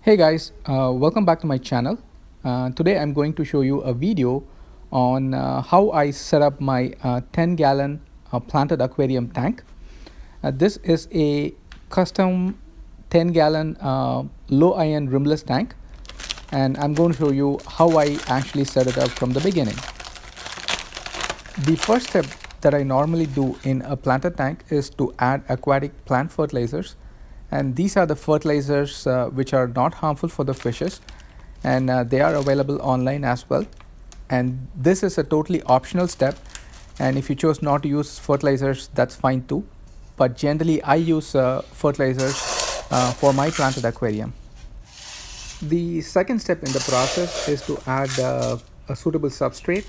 Hey guys, welcome back to my channel. Today I'm going to show you a video on how I set up my 10 gallon planted aquarium tank. This is a custom 10 gallon low iron rimless tank, and I'm going to show you how I actually set it up from the beginning. The first step that I normally do in a planted tank is to add aquatic plant fertilizers, and these are the fertilizers which are not harmful for the fishes, and they are available online as well. And this is a totally optional step, and if you chose not to use fertilizers, that's fine too, but generally I use fertilizers for my planted aquarium. The second step in the process is to add a suitable substrate.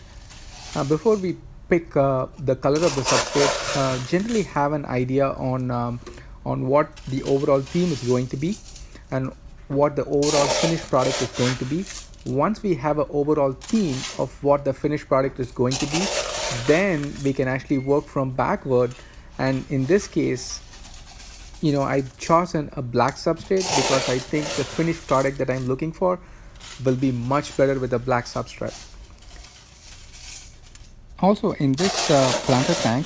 Before we pick the color of the substrate, generally have an idea on what the overall theme is going to be and what the overall finished product is going to be. Once we have an overall theme of what the finished product is going to be, then we can actually work from backward. And in this case, I've chosen a black substrate because I think the finished product that I'm looking for will be much better with a black substrate. Also, in this planter tank,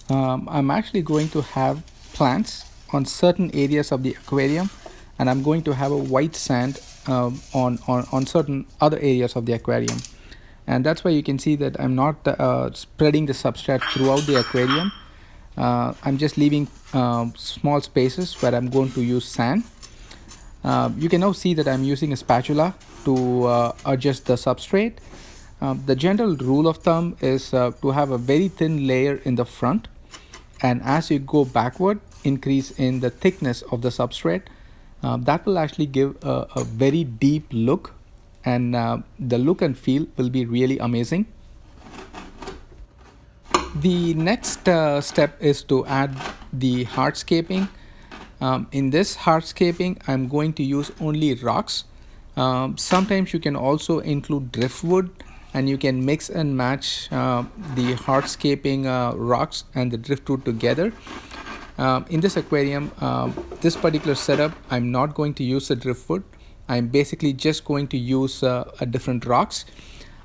I'm actually going to have plants on certain areas of the aquarium, and I'm going to have a white sand on certain other areas of the aquarium. And that's why you can see that I'm not spreading the substrate throughout the aquarium. I'm just leaving small spaces where I'm going to use sand. You can now see that I'm using a spatula to adjust the substrate. The general rule of thumb is to have a very thin layer in the front, and as you go backward, increase in the thickness of the substrate. That will actually give a very deep look, and the look and feel will be really amazing. The next step is to add the hardscaping. In this hardscaping, I'm going to use only rocks. Sometimes you can also include driftwood, and you can mix and match the hardscaping rocks and the driftwood together. In this aquarium, this particular setup, I'm not going to use the driftwood. I'm basically just going to use a different rocks.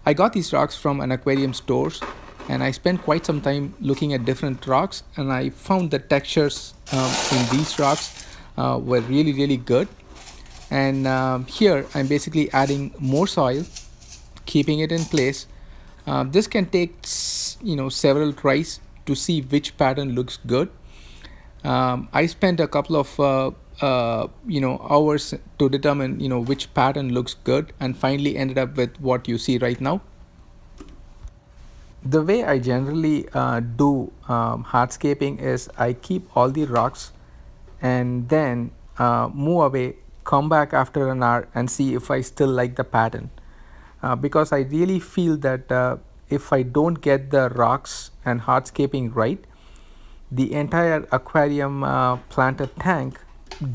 I got these rocks from an aquarium stores, and I spent quite some time looking at different rocks, and I found the textures in these rocks were really good. And here I'm basically adding more soil, keeping it in place. This can take several tries to see which pattern looks good. I spent a couple of hours to determine which pattern looks good, and finally ended up with what you see right now. The way I generally do hardscaping is I keep all the rocks and then move away, come back after an hour and see if I still like the pattern. Because I really feel that if I don't get the rocks and hardscaping right, the entire aquarium planted tank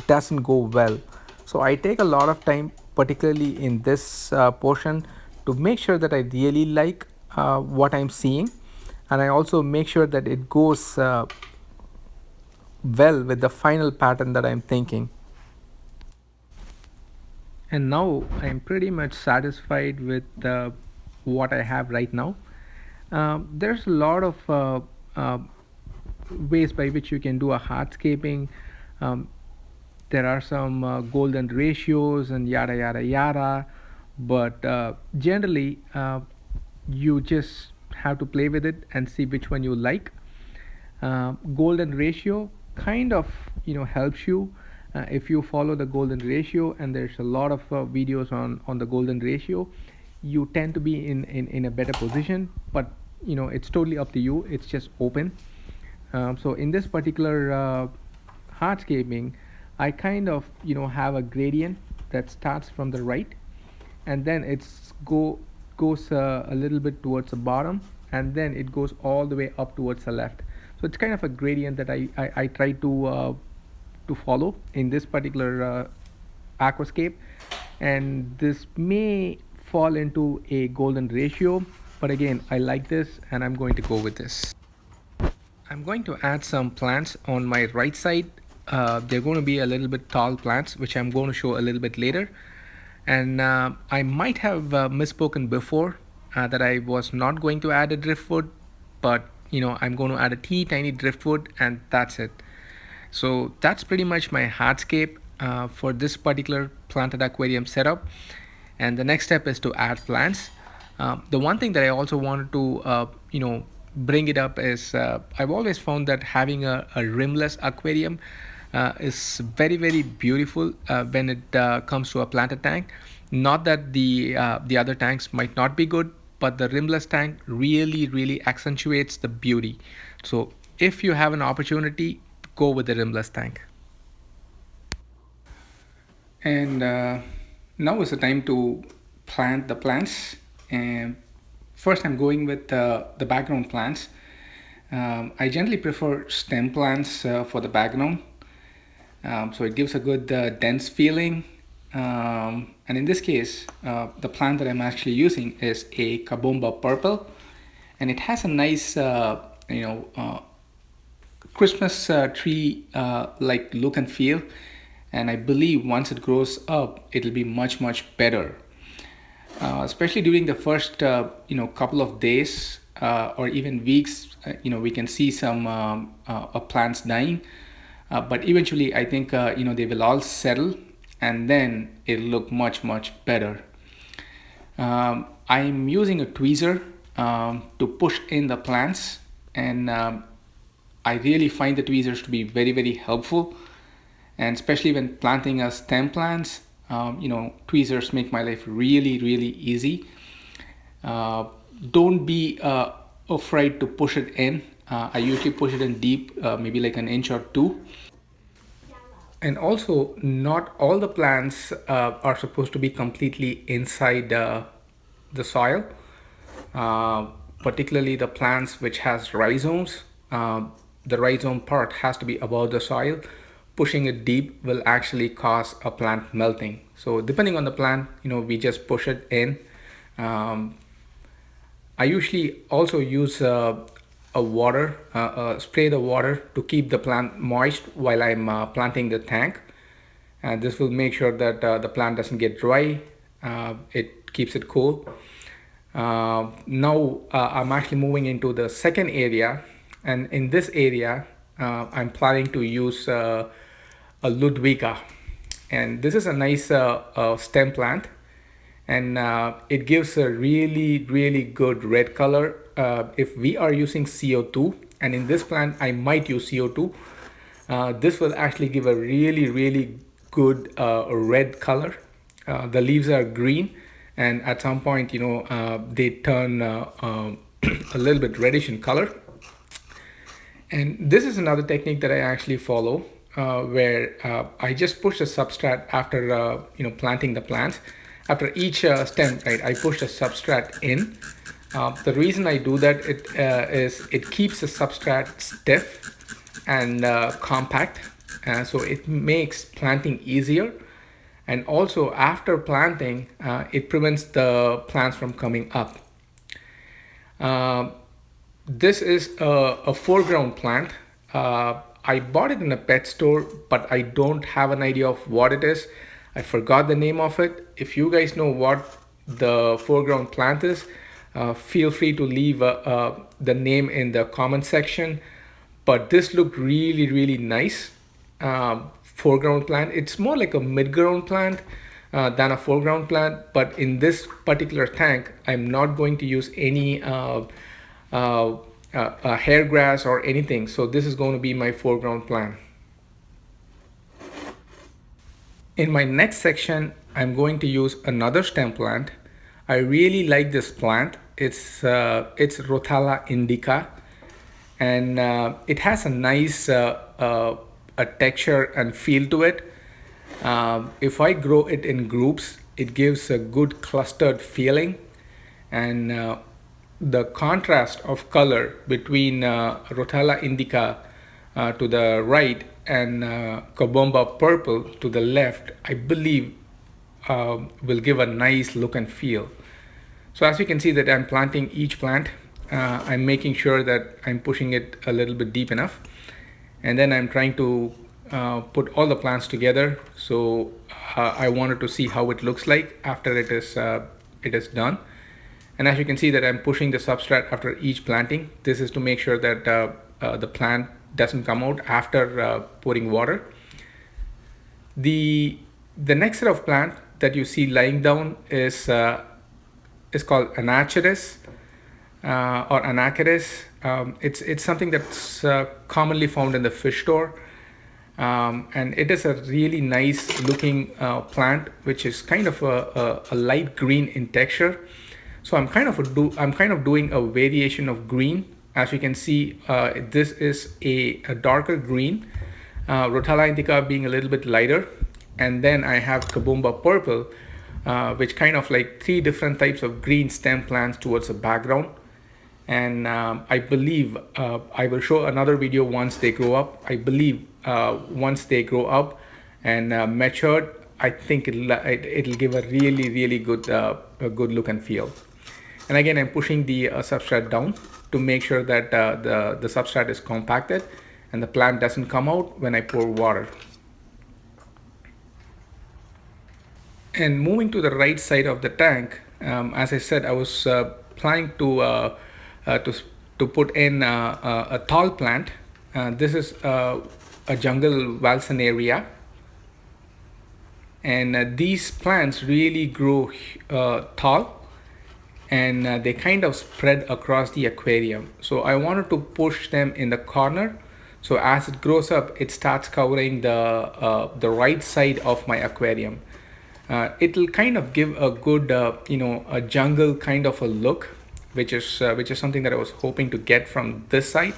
doesn't go well. So I take a lot of time, particularly in this portion, to make sure that I really like what I'm seeing, and I also make sure that it goes well with the final pattern that I'm thinking. And now I'm pretty much satisfied with what I have right now. There's a lot of ways by which you can do a hardscaping. There are some golden ratios and yada yada yada, but generally you just have to play with it and see which one you like. Golden ratio kind of helps you if you follow the golden ratio, and there's a lot of videos on the golden ratio. You tend to be in a better position, but it's totally up to you. It's just open. So in this particular hardscaping, I kind of have a gradient that starts from the right, and then it's goes a little bit towards the bottom, and then it goes all the way up towards the left. So it's kind of a gradient that I try to follow in this particular aquascape, and this may fall into a golden ratio, but again I like this and I'm going to go with this. I'm going to add some plants on my right side They're going to be a little bit tall plants, which I'm going to show a little bit later. And I might have misspoken before that I was not going to add a driftwood, but I'm going to add a teeny tiny driftwood, and that's it. So that's pretty much my hardscape for this particular planted aquarium setup. And the next step is to add plants. The one thing that I also wanted to bring it up is I've always found that having a rimless aquarium is very very beautiful when it comes to a planted tank. Not that the other tanks might not be good, but the rimless tank really really accentuates the beauty. So if you have an opportunity, go with the rimless tank. And now is the time to plant the plants. And first I'm going with the background plants. I generally prefer stem plants for the background. So it gives a good dense feeling. And in this case, the plant that I'm actually using is a Kabomba purple, and it has a nice Christmas tree like look and feel. And I believe once it grows up, it'll be much better. Especially during the first couple of days or even weeks, we can see some plants dying, but eventually I think they will all settle, and then it'll look much better. I'm using a tweezer to push in the plants, and I really find the tweezers to be very helpful, and especially when planting a stem plants, tweezers make my life really easy. Don't be afraid to push it in. I usually push it in deep, maybe like an inch or two. And also, not all the plants are supposed to be completely inside the soil. Particularly the plants which has rhizomes. The rhizome part has to be above the soil. Pushing it deep will actually cause a plant melting. So depending on the plant, we just push it in. I usually also use spray the water to keep the plant moist while I'm planting the tank. And this will make sure that the plant doesn't get dry. It keeps it cool. Now I'm actually moving into the second area, and in this area I'm planning to use a Ludwika, and this is a nice stem plant, and it gives a really good red color if we are using CO2, and in this plant I might use CO2. This will actually give a really good red color. The leaves are green, and at some point they turn a little bit reddish in color. And this is another technique that I actually follow, where I just push the substrate after planting the plants. After each stem, right, I push the substrate in. The reason I do that is it keeps the substrate stiff and compact, so it makes planting easier. And also after planting, it prevents the plants from coming up. This is a foreground plant. I bought it in a pet store, but I don't have an idea of what it is. I forgot the name of it. If you guys know what the foreground plant is, feel free to leave the name in the comment section. But this looked really nice. Foreground plant. It's more like a mid-ground plant than a foreground plant. But in this particular tank, I'm not going to use any hair grass or anything. So this is going to be my foreground plant. In my next section, I'm going to use another stem plant. I really like this plant. It's Rothala indica, and it has a nice a texture and feel to it. If I grow it in groups, it gives a good clustered feeling, and the contrast of color between Rothala indica to the right and Kabomba purple to the left, I believe will give a nice look and feel. So as you can see that I'm planting each plant, I'm making sure that I'm pushing it a little bit deep enough, and then I'm trying to put all the plants together. So I wanted to see how it looks like after it is done. And as you can see that I'm pushing the substrate after each planting. This is to make sure that the plant doesn't come out after pouring water. The next set of plant that you see lying down is called Anacharis or Anacharis. It's something that's commonly found in the fish store. And it is a really nice looking plant, which is kind of a light green in texture. So I'm kind of doing a variation of green. As you can see, this is a darker green, Rotella indica being a little bit lighter, and then I have Kabumba purple, which kind of like three different types of green stem plants towards the background. And I believe I will show another video once they grow up. I believe once they grow up and matured, I think it'll give a really good a good look and feel. And again, I'm pushing the substrate down to make sure that the substrate is compacted and the plant doesn't come out when I pour water. And moving to the right side of the tank, as I said, I was planning to put in a tall plant. This is a jungle valsenaria, and these plants really grow tall, and they kind of spread across the aquarium. So I wanted to push them in the corner, so as it grows up it starts covering the right side of my aquarium. It'll kind of give a good a jungle kind of a look, which is something that I was hoping to get from this side.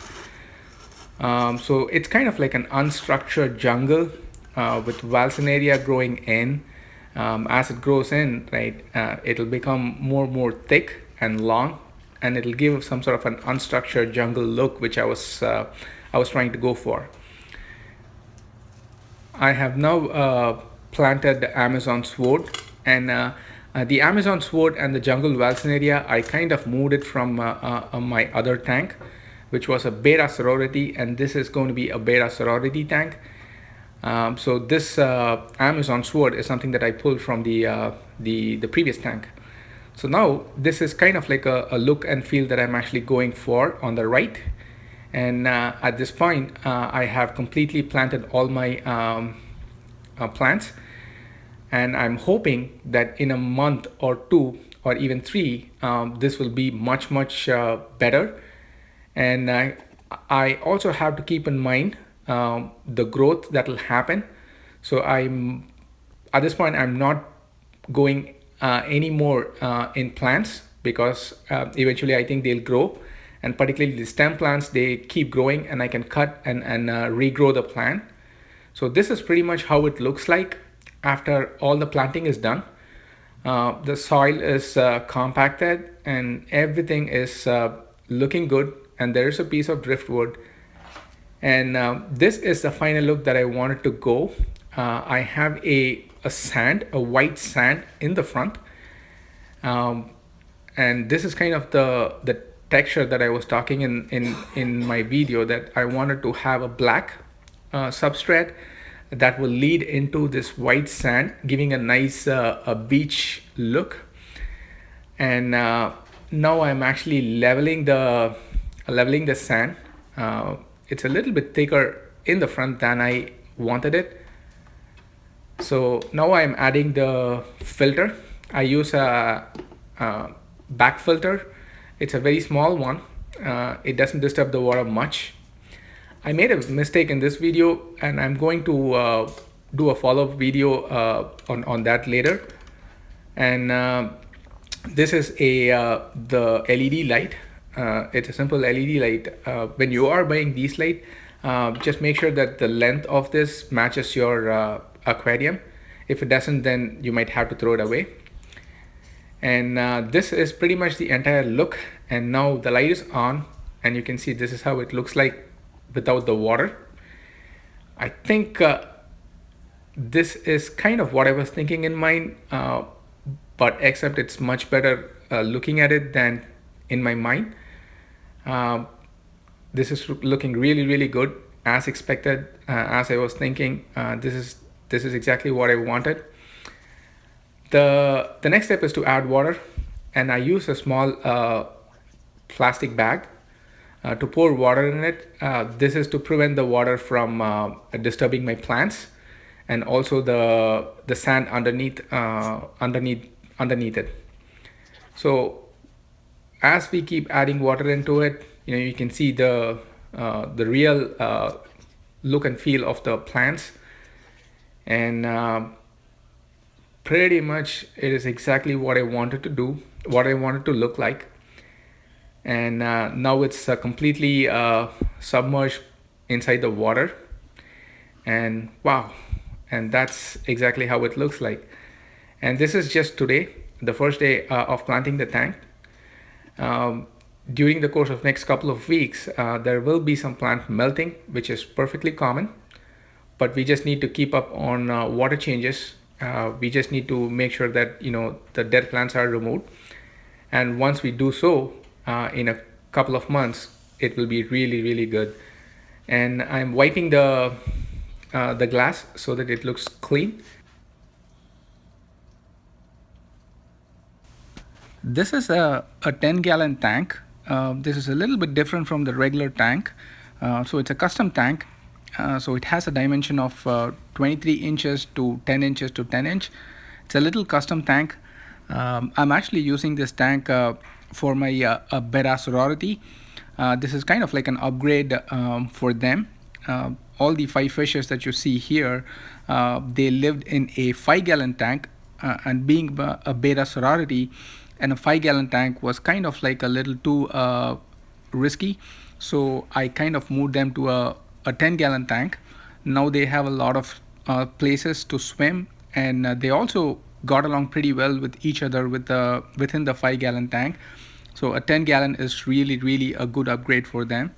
So it's kind of like an unstructured jungle with valsenaria growing in. As it grows in, right, it'll become more thick and long, and it'll give some sort of an unstructured jungle look, which I was trying to go for. I have now planted the Amazon sword, and the Amazon sword and the jungle valsenaria, I kind of moved it from my other tank, which was a beta sorority, and this is going to be a beta sorority tank. So this Amazon sword is something that I pulled from the previous tank. So now this is kind of like a look and feel that I'm actually going for on the right. And at this point, I have completely planted all my plants, and I'm hoping that in a month or two or even three, this will be much better. And I also have to keep in mind the growth that will happen. So at this point I'm not going any more in plants, because eventually I think they'll grow, and particularly the stem plants, they keep growing and I can cut and regrow the plant. So this is pretty much how it looks like after all the planting is done. The soil is compacted and everything is looking good, and there is a piece of driftwood. And this is the final look that I wanted to go. I have a white sand in the front, and this is kind of the texture that I was talking in my video, that I wanted to have a black substrate that will lead into this white sand, giving a nice a beach look. And now I'm actually leveling the sand. It's a little bit thicker in the front than I wanted it. So now I'm adding the filter. I use a back filter. It's a very small one. It doesn't disturb the water much. I made a mistake in this video, and I'm going to do a follow-up video on that later. And this is the LED light. It's a simple LED light. When you are buying these light, just make sure that the length of this matches your aquarium. If it doesn't, then you might have to throw it away. And this is pretty much the entire look. And now the light is on, and you can see this is how it looks like without the water. I think this is kind of what I was thinking in mind, but except it's much better looking at it than in my mind. This is looking really good. as expected, as I was thinking. This is exactly what I wanted. The next step is to add water, and I use a small plastic bag to pour water in it. This is to prevent the water from disturbing my plants, and also the sand underneath it. So as we keep adding water into it, you can see the real look and feel of the plants, and pretty much it is exactly what I wanted to do, what I wanted to look like. And now it's completely submerged inside the water, and wow, and that's exactly how it looks like. And this is just today, the first day of planting the tank. During the course of next couple of weeks, there will be some plant melting, which is perfectly common, but we just need to keep up on water changes. We just need to make sure that the dead plants are removed, and once we do so, in a couple of months, it will be really good. And I'm wiping the glass so that it looks clean. This is a 10-gallon tank. This is a little bit different from the regular tank. So it's a custom tank. So it has a dimension of 23 inches to 10 inches to 10 inch. It's a little custom tank. I'm actually using this tank for my betta sorority. This is kind of like an upgrade for them. All the 5 fishes that you see here, they lived in a 5-gallon tank, and being a betta sorority, and a 5-gallon tank was kind of like a little too risky. So I kind of moved them to a 10-gallon tank. Now they have a lot of places to swim, and they also got along pretty well with each other within the 5-gallon tank. So a 10-gallon is really a good upgrade for them.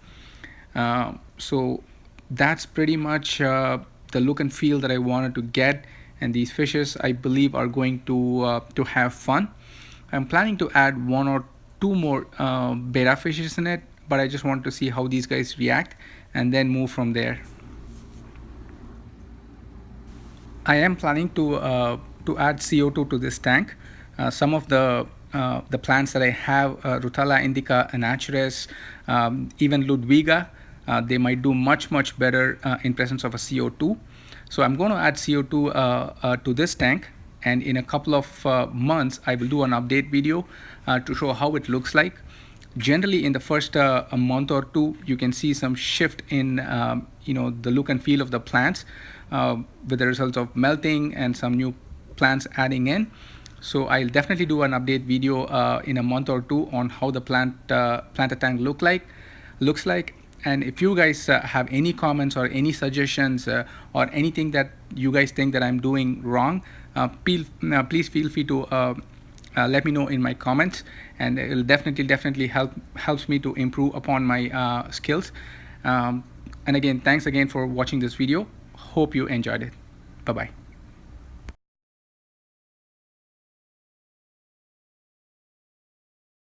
So that's pretty much the look and feel that I wanted to get, and these fishes, I believe, are going to have fun. I'm planning to add 1 or 2 more betta fishes in it, but I just want to see how these guys react and then move from there. I am planning to add CO2 to this tank. Some of the plants that I have, Rutella indica, Anatures, even Ludwiga, they might do much better in presence of a CO2. So I'm going to add CO2 to this tank, and in a couple of months I will do an update video to show how it looks like. Generally, in the first a month or 2, you can see some shift in the look and feel of the plants, with the results of melting and some new plants adding in. So I'll definitely do an update video in a month or 2 on how the planted tank looks like. And if you guys have any comments or any suggestions or anything that you guys think that I'm doing wrong, please feel free to let me know in my comments, and it will definitely helps me to improve upon my skills. And again, thanks again for watching this video. Hope you enjoyed it. Bye bye.